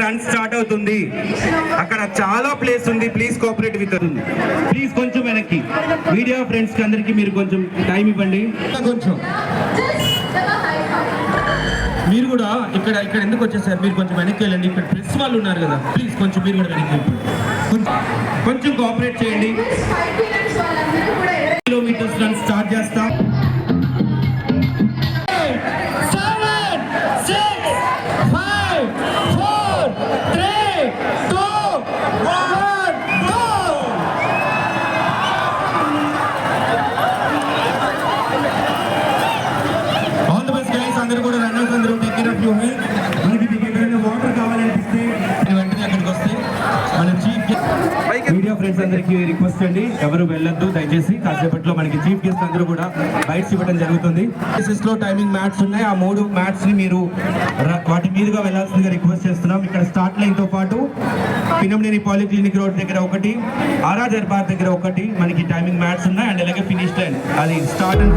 Run start అవుతుంది. అక్కడ చాలా ప్లేస్ ఉంది. ప్లీజ్ కోఆపరేట్ విత్ ఉంది. ప్లీజ్ కొంచెం వెనక్కి. మీడియా ఫ్రెండ్స్ కి అందరికి మీరు కొంచెం టైం ఇవ్వండి. కొంచెం మీరు కూడా ఇక్కడ ఎందుకు వచ్చేసారు? మీరు కొంచెం వెనక్కి వెళ్ళండి. ఇక్కడ ప్రెస్ వాళ్ళు ఉన్నారు కదా, ప్లీజ్ కొంచెం మీరు కూడా వెనక్కి కొంచెం కోఆపరేట్ చేయండి. కిలోమీటర్స్ రన్ స్టార్ట్ చేస్తాం. అందరూ కూడా రన్నర్స్ అందరూ take care of your health. మనకి మీకు ఎక్కడైనా వాటర్ కావాలనిపిస్తే వెంటనే అక్కడికి వస్తే మన చీఫ్ మీడియా ఫ్రెండ్స్ అందరికీ రిక్వెస్ట్ అండి, ఎవరు వెళ్ళొద్దు దయచేసి. కాసేపట్లో మనకి చీఫ్ గెస్ట్ అందరూ కూడా బైట్స్ ఇవ్వడం జరుగుతుంది. లో టైమింగ్ మ్యాట్స్ ఉన్నాయి. ఆ 3 మ్యాట్స్ ని మీరు వాటి మీదుగా వెళ్లాల్సిందిగా రిక్వెస్ట్ చేస్తున్నాం. ఇక్కడ స్టార్ట్ లైన్ తో పాటు పినంనేని పాలిక్లినిక్ రోడ్ దగ్గర ఒకటి, ఆరా దర్బార్ దగ్గర ఒకటి మనకి టైమింగ్ మ్యాట్స్ ఉన్నాయి. అండ్ అలాగే ఫినిష్ లైన్ అది స్టార్ట్ అండ్